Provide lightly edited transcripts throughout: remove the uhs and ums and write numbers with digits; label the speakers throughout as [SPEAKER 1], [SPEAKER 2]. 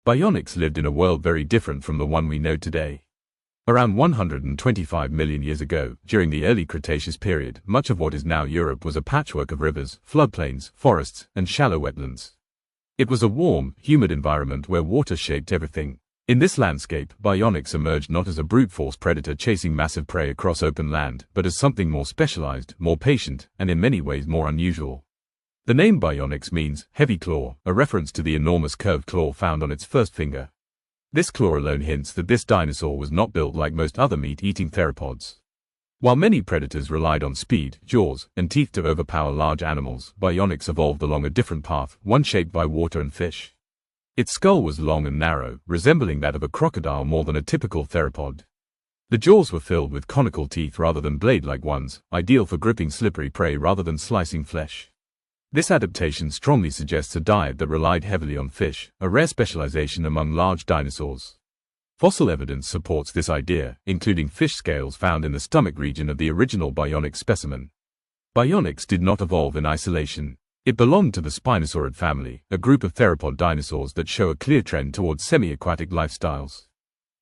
[SPEAKER 1] Baryonyx lived in a world very different from the one we know today. Around 125 million years ago, during the early Cretaceous period, much of what is now Europe was a patchwork of rivers, floodplains, forests, and shallow wetlands. It was a warm, humid environment where water shaped everything. In this landscape, Baryonyx emerged not as a brute force predator chasing massive prey across open land, but as something more specialized, more patient, and in many ways more unusual. The name Baryonyx means heavy claw, a reference to the enormous curved claw found on its first finger. This claw alone hints that this dinosaur was not built like most other meat-eating theropods. While many predators relied on speed, jaws, and teeth to overpower large animals, Baryonyx evolved along a different path, one shaped by water and fish. Its skull was long and narrow, resembling that of a crocodile more than a typical theropod. The jaws were filled with conical teeth rather than blade-like ones, ideal for gripping slippery prey rather than slicing flesh. This adaptation strongly suggests a diet that relied heavily on fish, a rare specialization among large dinosaurs. Fossil evidence supports this idea, including fish scales found in the stomach region of the original Baryonyx specimen. Baryonyx did not evolve in isolation. It belonged to the spinosaurid family, a group of theropod dinosaurs that show a clear trend towards semi-aquatic lifestyles.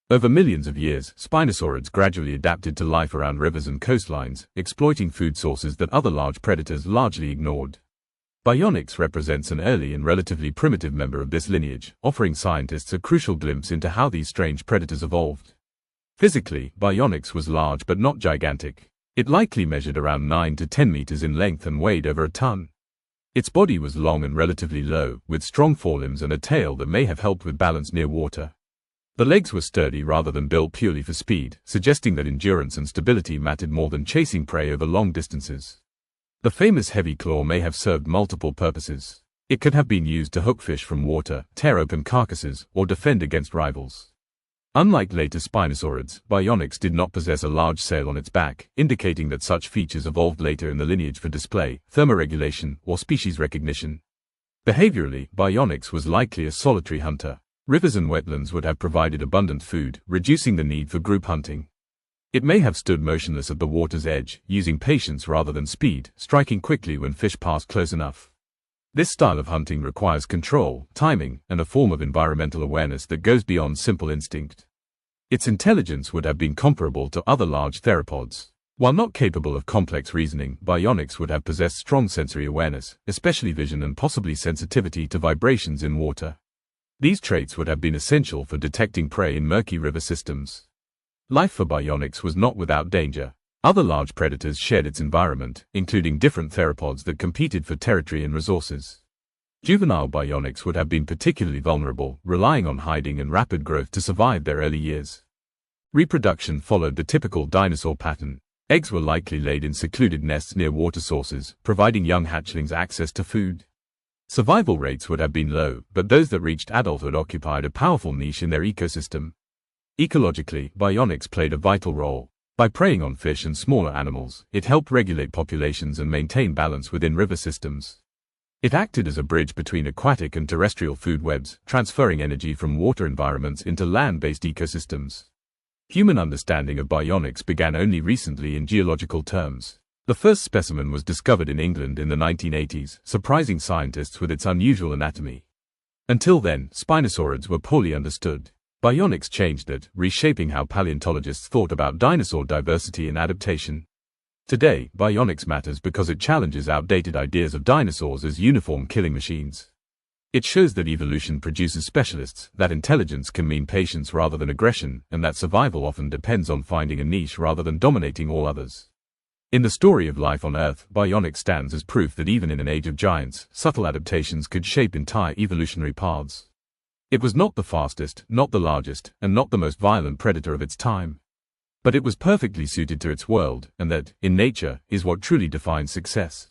[SPEAKER 1] Over millions of years, spinosaurids gradually adapted to life around rivers and coastlines, exploiting food sources that other large predators largely ignored. Baryonyx represents an early and relatively primitive member of this lineage, offering scientists a crucial glimpse into how these strange predators evolved. Physically, Baryonyx was large but not gigantic. It likely measured around 9 to 10 meters in length and weighed over a ton. Its body was long and relatively low, with strong forelimbs and a tail that may have helped with balance near water. The legs were sturdy rather than built purely for speed, suggesting that endurance and stability mattered more than chasing prey over long distances. The famous heavy claw may have served multiple purposes. It could have been used to hook fish from water, tear open carcasses, or defend against rivals. Unlike later spinosaurids, Baryonyx did not possess a large sail on its back, indicating that such features evolved later in the lineage for display, thermoregulation, or species recognition. Behaviorally, Baryonyx was likely a solitary hunter. Rivers and wetlands would have provided abundant food, reducing the need for group hunting. It may have stood motionless at the water's edge, using patience rather than speed, striking quickly when fish passed close enough. This style of hunting requires control, timing, and a form of environmental awareness that goes beyond simple instinct. Its intelligence would have been comparable to other large theropods. While not capable of complex reasoning, Baryonyx would have possessed strong sensory awareness, especially vision and possibly sensitivity to vibrations in water. These traits would have been essential for detecting prey in murky river systems. Life for Baryonyx was not without danger. Other large predators shared its environment, including different theropods that competed for territory and resources. Juvenile Baryonyx would have been particularly vulnerable, relying on hiding and rapid growth to survive their early years. Reproduction followed the typical dinosaur pattern. Eggs were likely laid in secluded nests near water sources, providing young hatchlings access to food. Survival rates would have been low, but those that reached adulthood occupied a powerful niche in their ecosystem. Ecologically, Baryonyx played a vital role. By preying on fish and smaller animals, it helped regulate populations and maintain balance within river systems. It acted as a bridge between aquatic and terrestrial food webs, transferring energy from water environments into land-based ecosystems. Human understanding of Baryonyx began only recently in geological terms. The first specimen was discovered in England in the 1980s, surprising scientists with its unusual anatomy. Until then, spinosaurids were poorly understood. Baryonyx changed that, reshaping how paleontologists thought about dinosaur diversity and adaptation. Today, Baryonyx matters because it challenges outdated ideas of dinosaurs as uniform killing machines. It shows that evolution produces specialists, that intelligence can mean patience rather than aggression, and that survival often depends on finding a niche rather than dominating all others. In the story of life on Earth, Baryonyx stands as proof that even in an age of giants, subtle adaptations could shape entire evolutionary paths. It was not the fastest, not the largest, and not the most violent predator of its time. But it was perfectly suited to its world, and that, in nature, is what truly defines success.